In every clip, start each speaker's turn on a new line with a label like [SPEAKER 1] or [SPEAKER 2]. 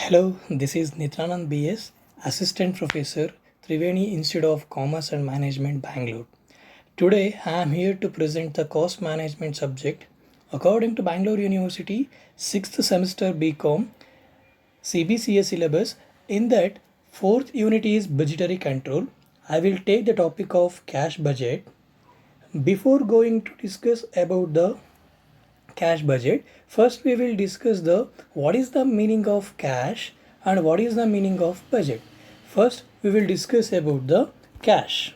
[SPEAKER 1] Hello, this is Nitranand BS, Assistant Professor, Triveni Institute of Commerce and Management, Bangalore. Today, I am here to present the cost management subject. According to Bangalore University, 6th semester BCom CBCA syllabus, in that 4th unit is budgetary control. I will take the topic of cash budget. Before going to discuss about the cash budget, first we will discuss the what is the meaning of cash and what is the meaning of budget. First we will discuss about the cash.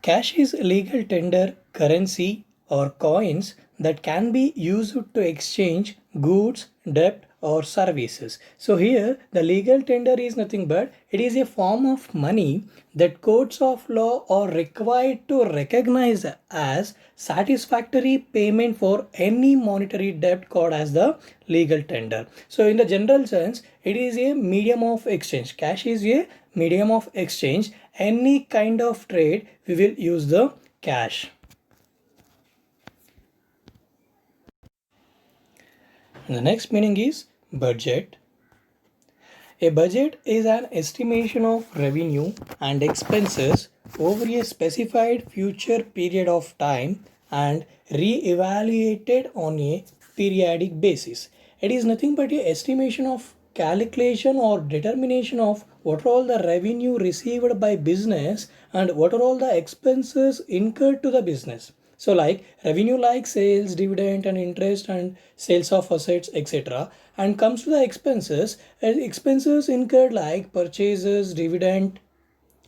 [SPEAKER 1] Cash is legal tender currency or coins that can be used to exchange goods, debt, or services. So here the legal tender is nothing but it is a form of money that courts of law are required to recognize as satisfactory payment for any monetary debt called as the legal tender. So in the general sense, it is a medium of exchange. Cash is a medium of exchange. Any kind of trade we will use the cash. And the next meaning is budget. A budget is an estimation of revenue and expenses over a specified future period of time and re-evaluated on a periodic basis. It is nothing but a estimation of calculation or determination of what are all the revenue received by business and what are all the expenses incurred to the business. So like revenue like sales, dividend and interest and sales of assets, etc. And comes to the expenses, expenses incurred like purchases, dividend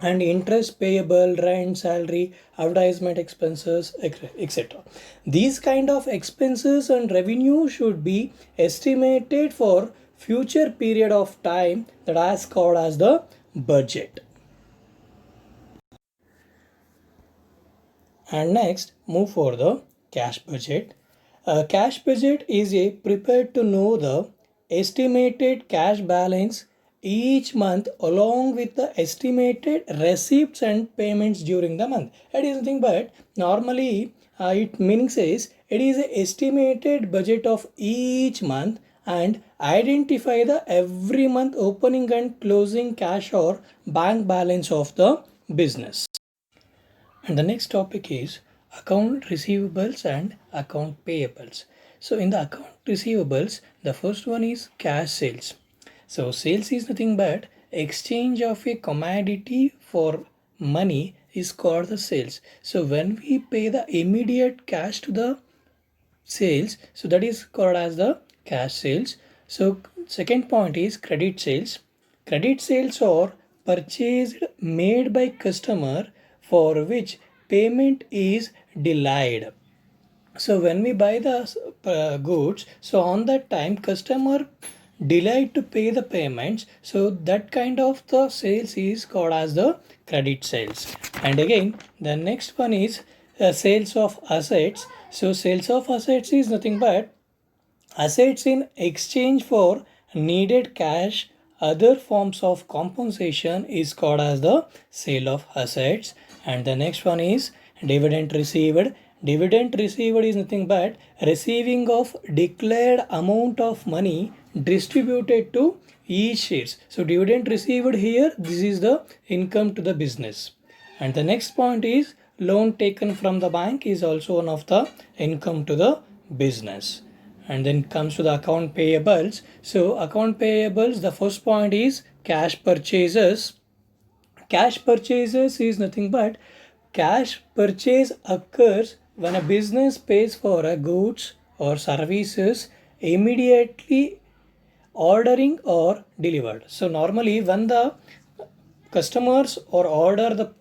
[SPEAKER 1] and interest payable, rent, salary, advertisement expenses, etc. These kind of expenses and revenue should be estimated for future period of time that is called as the budget. And next, move for the cash budget. A cash budget is a prepared to know the estimated cash balance each month along with the estimated receipts and payments during the month. It is nothing but normally it means is it is an estimated budget of each month and identify the every month opening and closing cash or bank balance of the business. And the next topic is account receivables and account payables. So in the account receivables, the first one is cash sales. So sales is nothing but exchange of a commodity for money is called the sales. So when we pay the immediate cash to the sales, so that is called as the cash sales. So second point is credit sales. Credit sales are purchased made by customer for which payment is delayed. So when we buy the goods, so on that time customer delayed to pay the payments, so that kind of the sales is called as the credit sales. And again the next one is sales of assets. So sales of assets is nothing but assets in exchange for needed cash. Other forms of compensation is called as the sale of assets. And the next one is dividend received. Dividend received is nothing but receiving of declared amount of money distributed to each shares. So dividend received here, this is the income to the business. And the next point is loan taken from the bank is also one of the income to the business. And then comes to the account payables. So account payables, the first point is cash purchases. Cash purchases is nothing but cash purchase occurs when a business pays for a goods or services immediately ordering or delivered. So normally when the customers or order the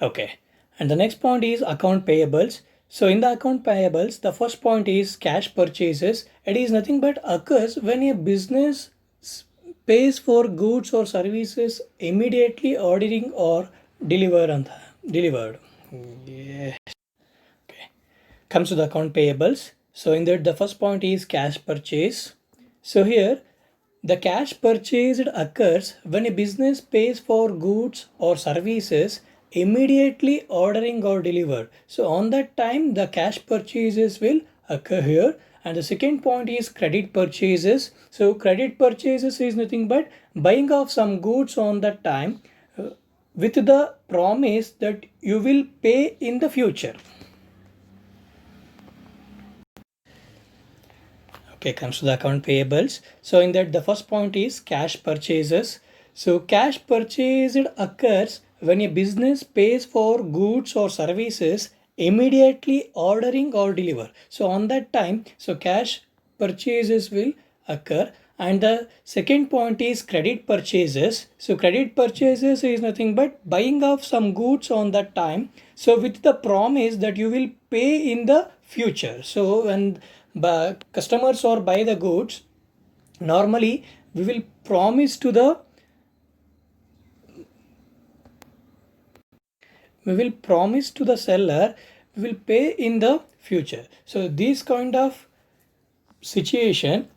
[SPEAKER 1] okay. And the next point is account payables. So in the account payables, the first point is cash purchases. It is nothing but occurs when a business pays for goods or services immediately ordering or delivered. Yeah. Okay. Comes to the account payables. So in that the first point is cash purchase. So here the cash purchased occurs when a business pays for goods or services immediately ordering or delivered. So on that time the cash purchases will occur here. And the second point is credit purchases. So credit purchases is nothing but buying of some goods on that time with the promise that you will pay in the future. Okay, comes to the account payables. So in that, the first point is cash purchases. So cash purchased occurs when a business pays for goods or services immediately ordering or deliver. So on that time, so cash purchases will occur. And the second point is credit purchases. So credit purchases is nothing but buying of some goods on that time, so with the promise that you will pay in the future. So when customers or buy the goods, normally we will promise to the seller we will pay in the future. So this kind of situation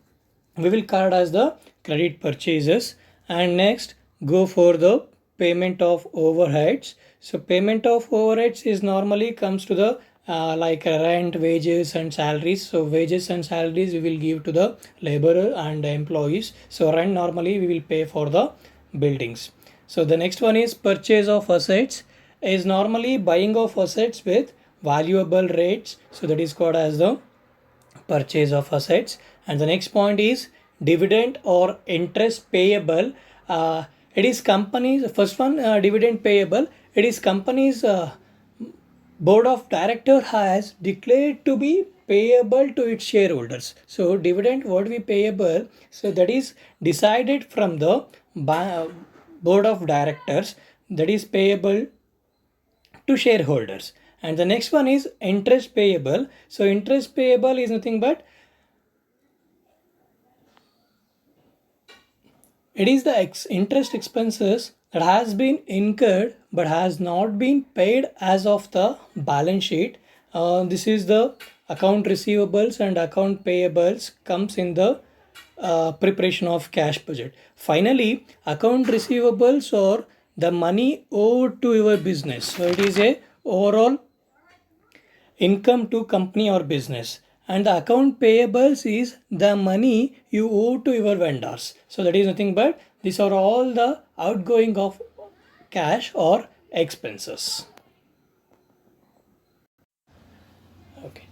[SPEAKER 1] we will call as the credit purchases. And next, go for the payment of overheads. So payment of overheads is normally comes to the like rent, wages and salaries. So wages and salaries we will give to the laborer and the employees. So rent normally we will pay for the buildings. So the next one is purchase of assets, is normally buying of assets with valuable rates. So that is called as the purchase of assets. And the next point is dividend or interest payable. It is companies, first one, dividend payable. It is companies board of director has declared to be payable to its shareholders. So dividend what we payable, so that is decided from the board of directors, that is payable to shareholders. And the next one is interest payable. So interest payable is nothing but it is the interest expenses that has been incurred but has not been paid as of the balance sheet. This is the account receivables and account payables comes in the preparation of cash budget. Finally, account receivables or the money owed to your business. So it is a overall income to company or business. And the account payables is the money you owe to your vendors. So that is nothing but these are all the outgoing of cash or expenses. Okay.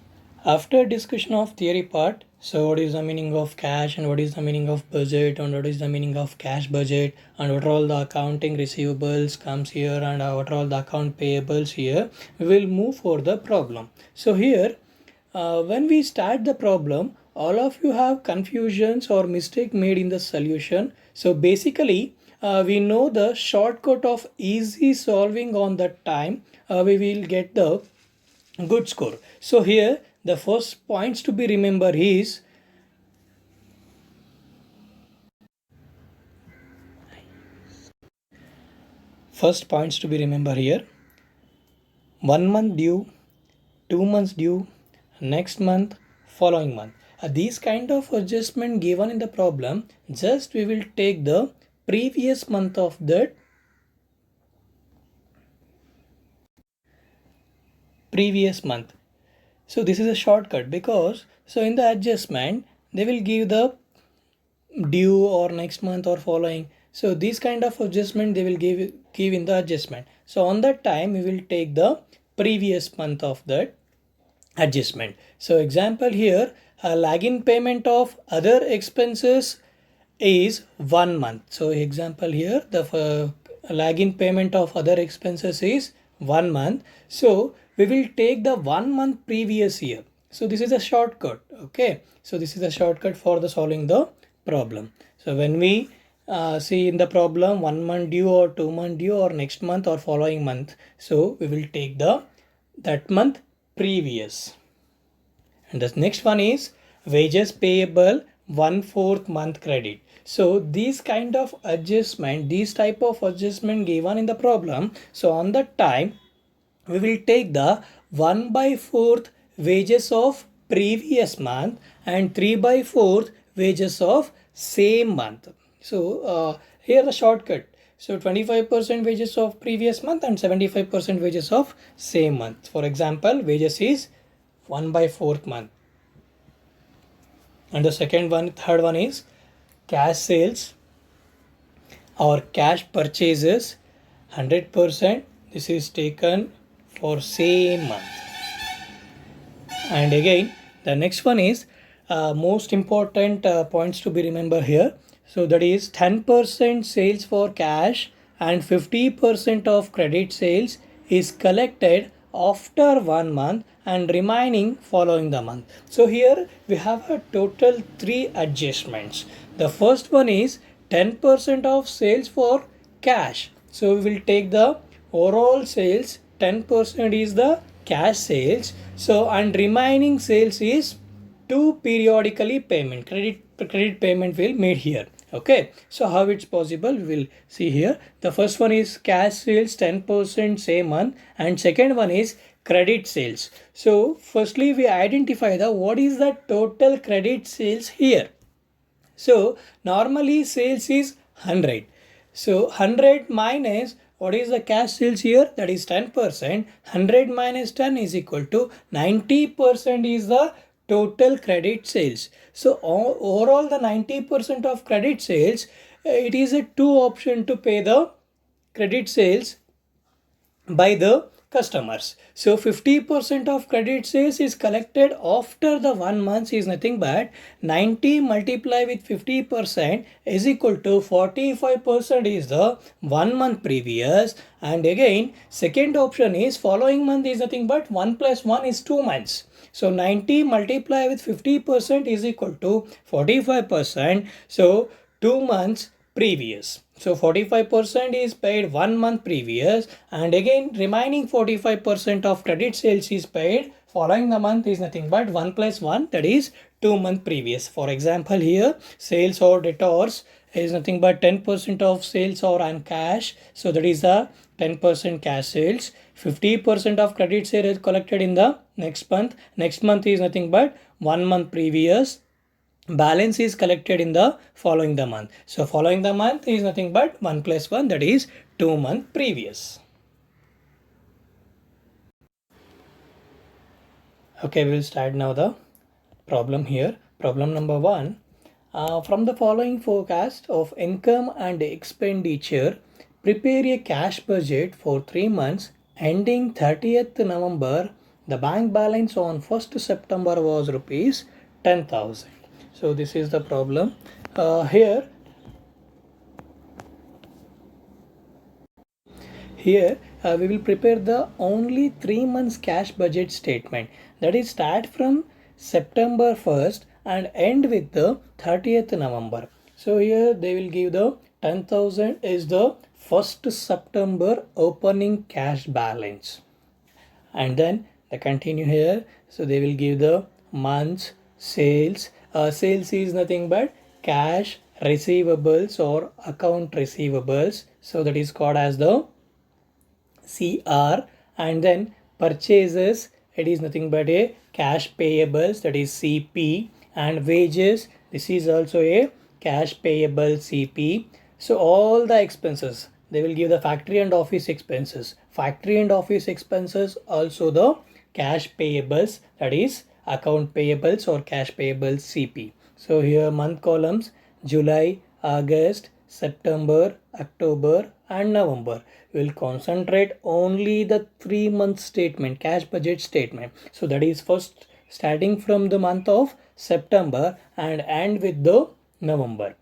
[SPEAKER 1] After discussion of theory part, so what is the meaning of cash and what is the meaning of budget and what is the meaning of cash budget and what are all the accounting receivables comes here and what are all the account payables here, we will move for the problem. So here when we start the problem, all of you have confusions or mistake made in the solution. So basically we know the shortcut of easy solving on that time, we will get the good score. So here the first points to be remembered is here 1 month due, 2 months due, next month, following month. These kind of adjustment given in the problem, just we will take the previous month of that previous month. So this is a shortcut because so in the adjustment they will give the due or next month or following. So this kind of adjustment they will give in the adjustment. So on that time we will take the previous month of that adjustment. So example here, a lag-in payment of other expenses is 1 month. So example here, the lag-in payment of other expenses is 1 month. So we will take the 1 month previous year. So this is a shortcut. Okay. So this is a shortcut for the solving the problem. So when we see in the problem 1 month due or 2 month due or next month or following month, so we will take the that month previous. And the next one is wages payable 1/4 month credit. So these kind of adjustment, these type of adjustment given in the problem, so on that time we will take the 1/4 wages of previous month and 3/4 wages of same month. So here the shortcut. So 25% wages of previous month and 75% wages of same month. For example, wages is 1/4 month. And the third one is cash sales or cash purchases 100%. This is taken for same month. And again, the next one is most important points to be remembered here. So that is 10% sales for cash and 50% of credit sales is collected after 1 month and remaining following the month. So here we have a total 3 adjustments. The first one is 10% of sales for cash. So we will take the overall sales, 10% is the cash sales. So and remaining sales is to periodically payment, credit payment will made here. Okay, so how it's possible we will see here. The first one is cash sales 10% same month, and second one is credit sales. So firstly we identify the what is the total credit sales here. So normally sales is 100. So 100 minus what is the cash sales here, that is 10%. 100 minus 10 is equal to 90% is the total credit sales. So overall the 90% of credit sales, it is a two option to pay the credit sales by the customers. So 50% of credit sales is collected after the 1 month is nothing but 90 multiply with 50% is equal to 45% is the 1 month previous. And again second option is following month is nothing but 1 plus 1 is 2 months. So 90 multiply with 50% is equal to 45%. So 2 months previous. So 45% is paid 1 month previous, and again remaining 45% of credit sales is paid following the month is nothing but 1 plus 1, that is 2 month previous. For example here sales or debtors is nothing but 10% of sales or on cash. So that is the 10% cash sales. 50% of credit sale is collected in the next month. Next month is nothing but 1 month previous. Balance is collected in the following the month. So following the month is nothing but 1 plus 1, that is 2 month previous. Okay, we'll start now the problem here. Problem number 1. From the following forecast of income and expenditure, prepare a cash budget for 3 months ending 30th November. The bank balance on 1st September was rupees 10,000. So this is the problem. Here we will prepare the only 3 months cash budget statement, that is start from September 1st and end with the 30th November. So here they will give the 10,000 is the 1st September opening cash balance, and then they continue here. So they will give the months sales. Sales is nothing but cash receivables or account receivables, so that is called as the CR. And then purchases, it is nothing but a cash payables, that is CP. And wages, this is also a cash payable CP. So all the expenses, they will give the factory and office expenses. Factory and office expenses also the cash payables, that is account payables or cash payables CP. So here month columns July, August, September, October and November. We will concentrate only the 3 month statement, cash budget statement. So that is first starting from the month of September and end with the November.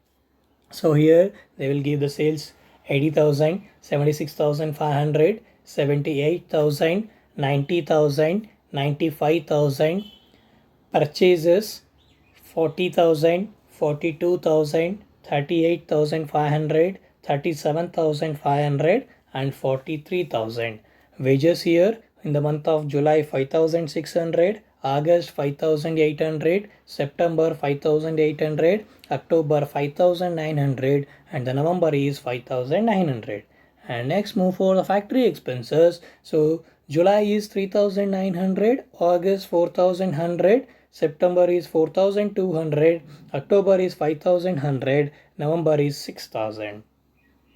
[SPEAKER 1] So here they will give the sales 80,000, 76,500, 78,000, 90,000, 95,000. Purchases 40,000, 42,000, 38,500, 37,500 and 43,000. Wages here in the month of July 5,600, August 5,800, September 5,800, October 5,900 and the November is 5,900. And next move for the factory expenses. So July is 3,900, August 4,100, September is 4,200, October is 5,100, November is 6,000.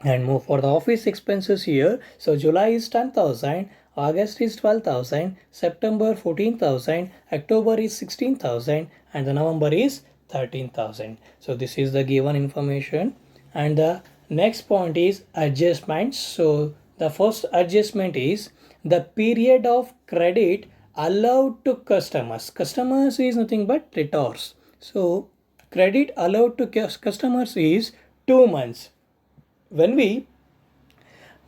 [SPEAKER 1] And move for the office expenses here. So July is 10,000, August is 12,000, September 14,000, October is 16,000 and the November is 13,000. So this is the given information. And the next point is adjustments. So the first adjustment is the period of credit allowed to customers. Customers is nothing but creditors. So credit allowed to customers is 2 months. When we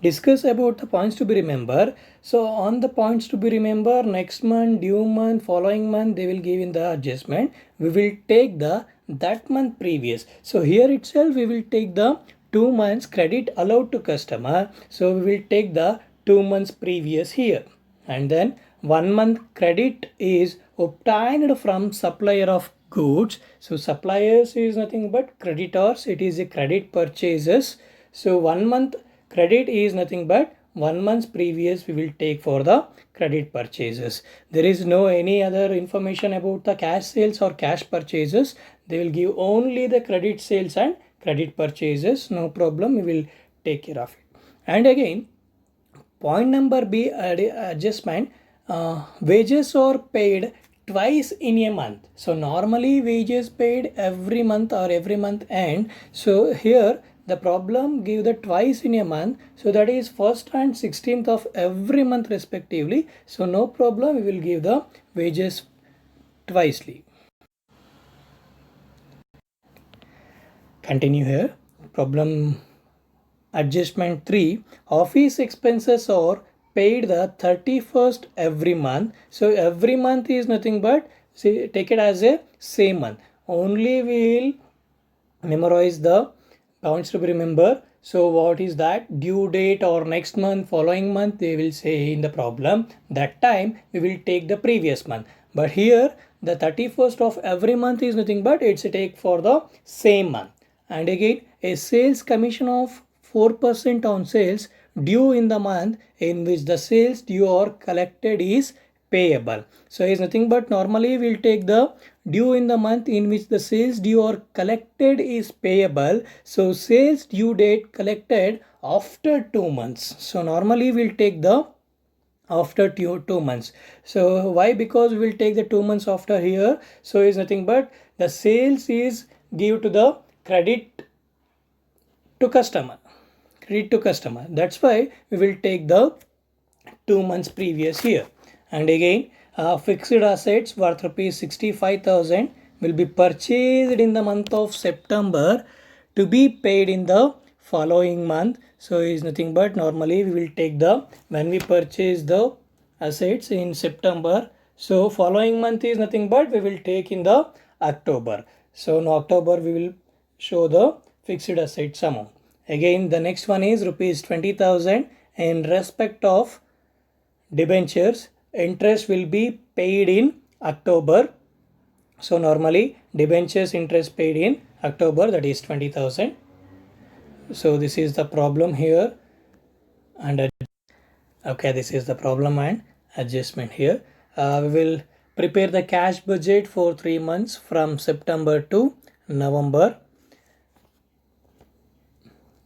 [SPEAKER 1] discuss about the points to be remember, so on the points to be remember, next month, due month, following month, they will give in the adjustment. We will take the that month previous. So here itself we will take the 2 months credit allowed to customer. So we will take the 2 months previous here. And then 1 month credit is obtained from supplier of goods. So suppliers is nothing but creditors. It is a credit purchases. So 1 month credit is nothing but 1 month's previous we will take for the credit purchases. There is no any other information about the cash sales or cash purchases. They will give only the credit sales and credit purchases. No problem, we will take care of it. And again, point number B adjustment, wages are paid twice in a month. So normally wages paid every month or every month end. So here the problem give the twice in a month. So that is 1st and 16th of every month respectively. So no problem, we will give the wages twicely. Continue here. Problem adjustment 3, office expenses are paid the 31st every month. So every month is nothing but take it as a same month. Only we will memorize the points to be remember. So what is that? Due date or next month, following month, they will say in the problem. That time we will take the previous month. But here the 31st of every month is nothing but it's a take for the same month. And again, a sales commission of 4% on sales due in the month in which the sales due or collected is payable. So is nothing but normally we'll take the due in the month in which the sales due or collected is payable. So sales due date collected after 2 months. So normally we'll take the after 2 months. So why? Because we will take the 2 months after here. So is nothing but the sales is give to the credit to customer. Credit to customer. That's why we will take the 2 months previous here. And again, fixed assets worth rupees 65,000 will be purchased in the month of September to be paid in the following month. So is nothing but normally we will take the when we purchase the assets in September. So following month is nothing but we will take in the October. So in October we will show the fixed assets amount. Again, the next one is rupees 20,000 in respect of debentures. Interest will be paid in October. So normally debentures interest paid in October, that is 20,000. So this is the problem here. And okay, this is the problem and adjustment here. We will prepare the cash budget for 3 months from September to November.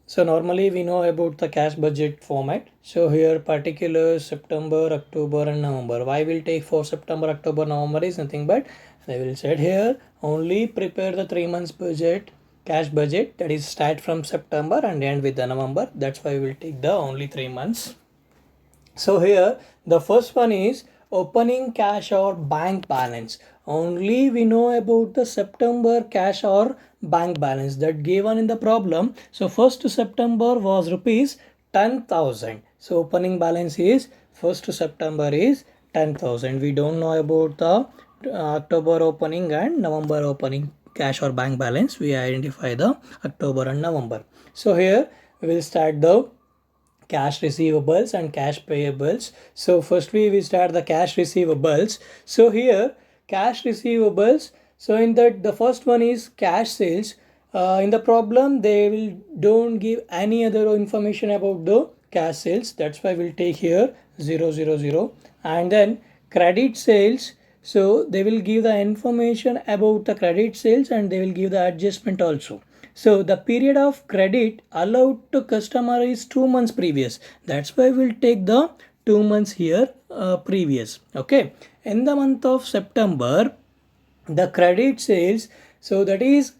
[SPEAKER 1] So normally we know about the cash budget format. So here particulars September, October and November. Why we'll take for September, October, November is nothing but they will said here only prepare the 3 months budget, cash budget, that is start from September and end with the November. That's why we will take the only 3 months. So here the first one is opening cash or bank balance. Only we know about the September cash or bank balance that given in the problem. So 1st September was rupees 10,000. So opening balance is 1st September is 10,000. We don't know about the October opening and November opening cash or bank balance. We identify the October and November. So here we will start the cash receivables and cash payables. So firstly we start the cash receivables. So here cash receivables, so in that the first one is cash sales. In the problem they will don't give any other information about the cash sales. That's why we'll take here 000. And then credit sales, so they will give the information about the credit sales and they will give the adjustment also. So the period of credit allowed to customer is 2 months previous. That's why we'll take the 2 months here previous. Okay. In the month of September, the credit sales, so that is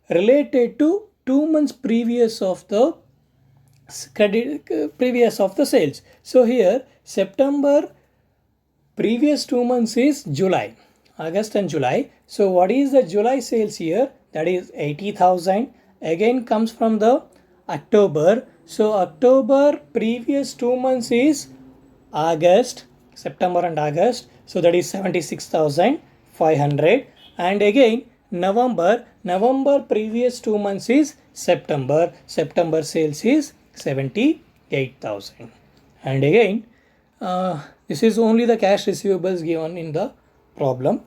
[SPEAKER 1] related to 2 months previous of the previous of the sales. So here September previous 2 months is July, August and July. So what is the July sales here? That is 80,000. Again comes from the October. So October previous 2 months is August, September and August. So that is 76,500. And again November previous 2 months is September. September sales is 78,000. And again this is only the cash receivables given in the problem.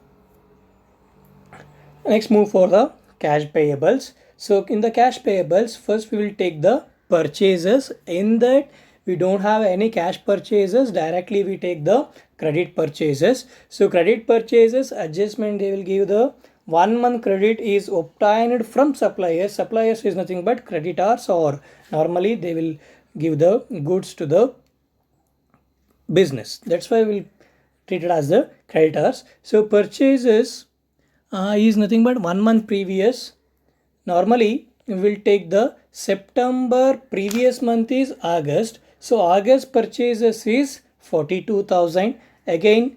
[SPEAKER 1] Next move for the cash payables. So in the cash payables, first we will take the purchases. In that we don't have any cash purchases, directly we take the credit purchases. So credit purchases adjustment, they will give the 1 month credit is obtained from suppliers. Suppliers is nothing but creditors, or normally they will give the goods to the business. That's why we'll treat it as the creditors. So purchases is nothing but 1 month previous. Normally we will take the September previous month is August. So August purchases is 42,000. Again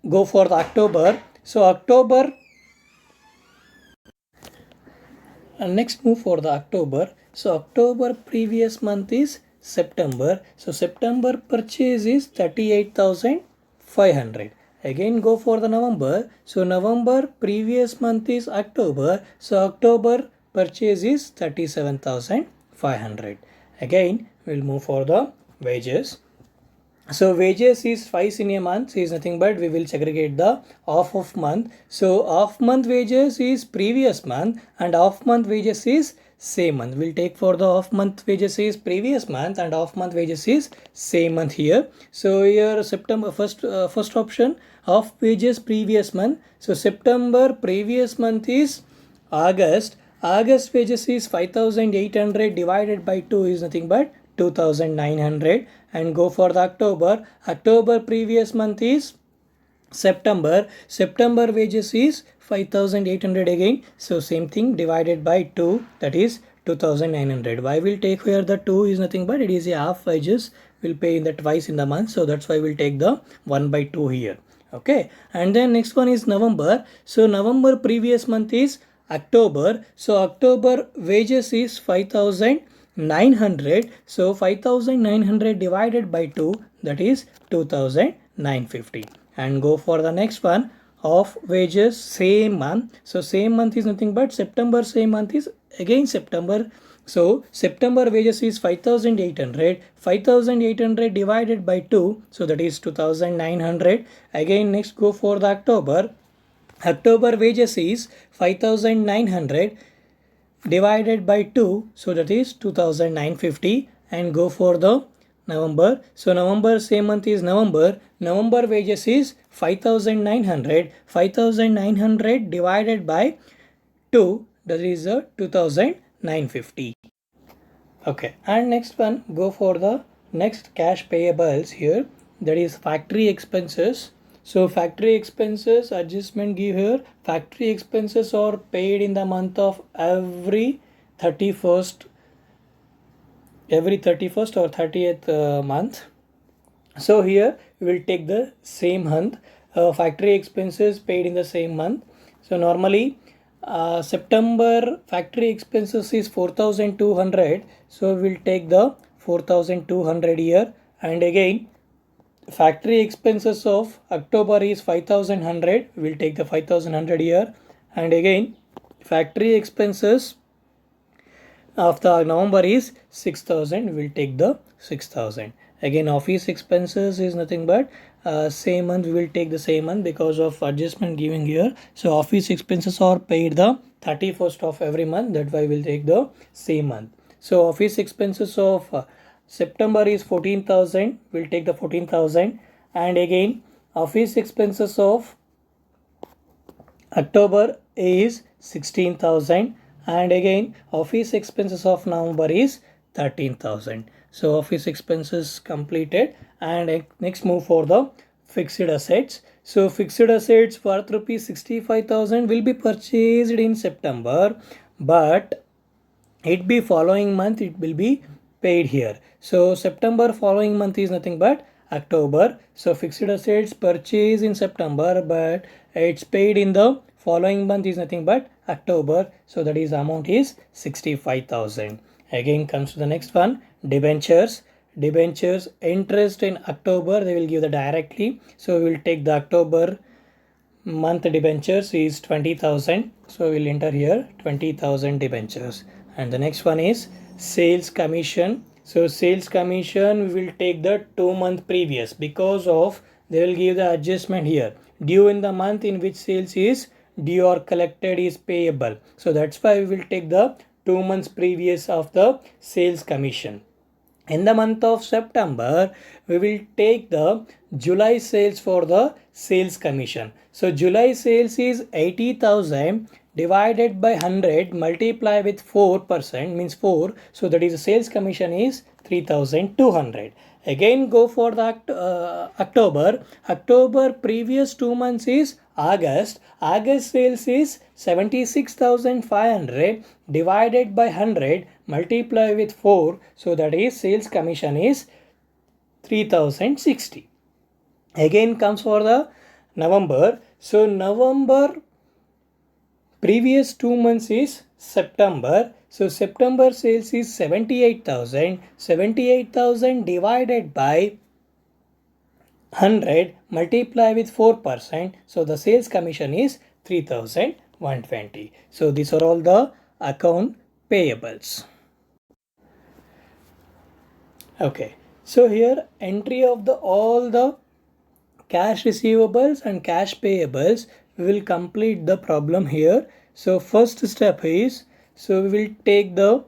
[SPEAKER 1] go for the October. So October, and next move for the October. So October previous month is September. So September purchase is 38,500. Again go for the November. So November previous month is October. So October purchase is 37,500. Again we'll move for the wages. So wages is twice in a month is nothing but we will segregate the off of month. So off month wages is previous month and off month wages is same month. We'll take for the off month wages is previous month and off month wages is same month here. So here September first option, off wages previous month. So September previous month is August. August wages is 5,800 divided by 2 is nothing but 2,900. And go for the October. October previous month is September. September wages is 5,800 again. So same thing divided by 2, that is 2,900. Why we'll take here the 2 is nothing but it is a half wages. We'll pay in the twice in the month. So that's why we'll take the 1 by 2 here. Okay. And then next one is November. So November previous month is October. So October wages is 5,900. So 5,900 divided by 2, that is 2,950. And go for the next one, of wages same month. So same month is nothing but September, same month is again September. So September wages is 5,800. 5,800 divided by 2, so that is 2,900. Again next go for the October. October wages is 5,900 divided by 2, so that is 2,950. And go for the November. So November same month is November. November wages is 5,900. 5,900 divided by 2, that is 2,950. Okay, and next one, go for the next cash payables here, that is factory expenses. So factory expenses adjustment give here, factory expenses are paid in the month of every 31st or 30th month. So here we will take the same month, factory expenses paid in the same month. So normally September factory expenses is 4,200. So we will take the 4,200 here. And again factory expenses of October is 5,100. We will take the 5,100 here. And again factory expenses of the November is 6,000. We will take the 6,000. Again office expenses is nothing but same month. We will take the same month because of adjustment giving here. So office expenses are paid the 31st of every month, that why we will take the same month. So office expenses of September is 14,000. We will take the 14,000. And again office expenses of October is 16,000. And again office expenses of November is 13,000. So office expenses completed. And next move for the fixed assets. So fixed assets worth rupees 65,000 will be purchased in September, but it be following month it will be paid here. So September following month is nothing but October. So fixed assets purchased in September, but it's paid in the following month is nothing but October. So that is amount is 65,000. Again comes to the next one, debentures. Debentures interest in October they will give the directly. So we will take the October month debentures is 20,000. So we'll enter here 20,000 debentures. And the next one is sales commission. So sales commission we will take the 2 month previous, because of they will give the adjustment here. Due in the month in which sales is due or collected is payable. So that's why we will take the 2 months previous of the sales commission. In the month of September, we will take the July sales for the sales commission. So July sales is 80,000 divided by 100 multiply with 4% means 4. So that is the sales commission is 3,200. Again go for the October. October previous 2 months is August. August sales is 76,500 divided by 100 multiply with 4. So that is sales commission is 3,060. Again comes for the November. So November previous 2 months is September. So September sales is 78,000. 78,000 divided by 100 multiply with 4%. So the sales commission is 3,120. So these are all the account payables. Okay, so here entry of the all the cash receivables and cash payables, we will complete the problem here. So first step is, so we will take the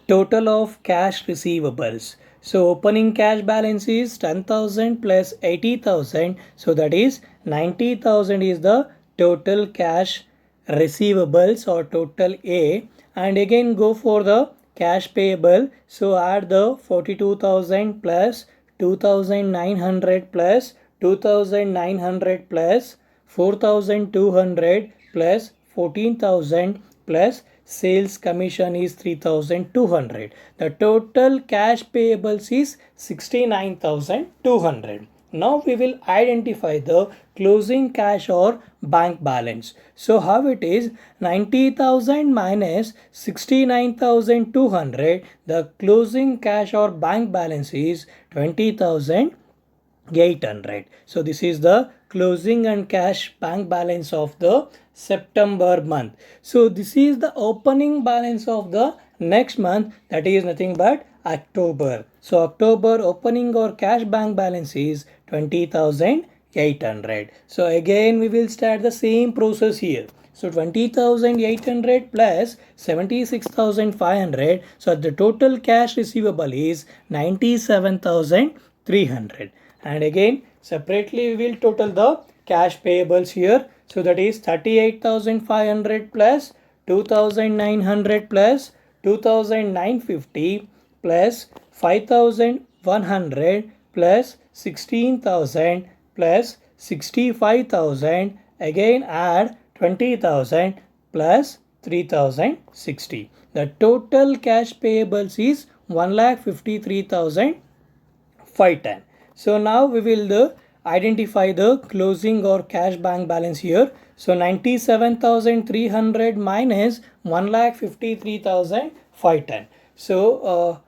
[SPEAKER 1] total of cash receivables. So opening cash balance is 10,000 plus 80,000. So that is 90,000 is the total cash receivables or total A. And again go for the cash payable. So add the 42,000 plus 2,900 plus 2,900 plus 4,200 plus 14,000 plus sales commission is 3,200. The total cash payables is 69,200. Now we will identify the closing cash or bank balance. So how it is, 90,000 minus 69,200. The closing cash or bank balance is 20,800. So this is the closing and cash bank balance of the September month. So this is the opening balance of the next month, that is nothing but October. So October opening or cash bank balance is 20,800. So again we will start the same process here. So 20,800 plus 76,500. So the total cash receivable is 97,300. And again separately we will total the cash payables here. So that is 38,500 plus 2,900 plus 2,950 plus 5,100 plus 16,000 plus 65,000. Again add 20,000 plus 3,060. The total cash payables is 1,53,510. So now we will identify the closing or cash bank balance here. So 97,300 minus 1,53,510. So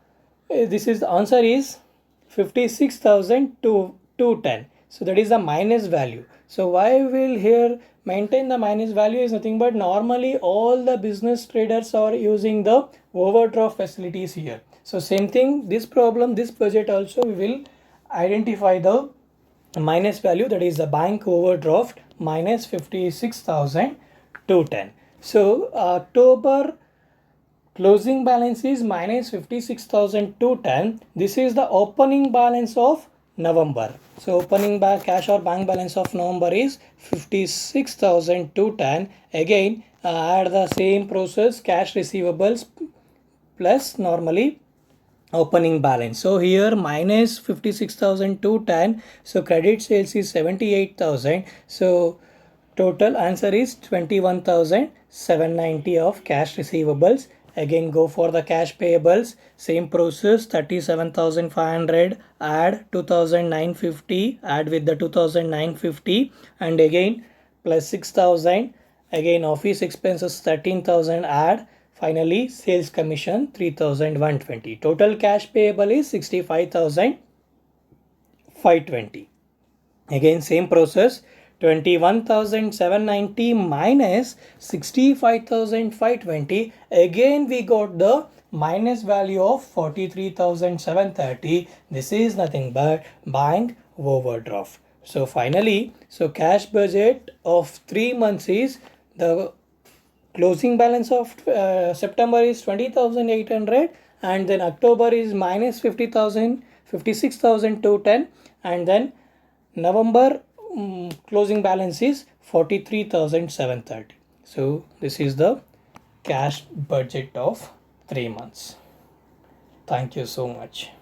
[SPEAKER 1] this is the answer is 56,210. So that is the minus value. So why will here maintain the minus value is nothing but normally all the business traders are using the overdraft facilities here. So same thing, this problem, this project also we will identify the minus value, that is the bank overdraft minus 56,210. So October closing balance is minus 56,210. This is the opening balance of November. So opening cash or bank balance of November is 56,210. Again add the same process, cash receivables plus normally opening balance. So here minus 56,210. So credit sales is 78,000. So total answer is 21,790 of cash receivables. Again go for the cash payables. Same process, 37,500 add 2,950, add with the 2,950, and again plus 6,000. Again office expenses 13,000 add. Finally, sales commission 3,120. Total cash payable is 65,520. Again, same process, 21,790 minus 65,520. Again, we got the minus value of 43,730. This is nothing but bank overdraft. So finally, so cash budget of 3 months is the closing balance of September is 20,800, and then October is minus 50,000, 56,210, and then November closing balance is 43,730. So this is the cash budget of 3 months. Thank you so much.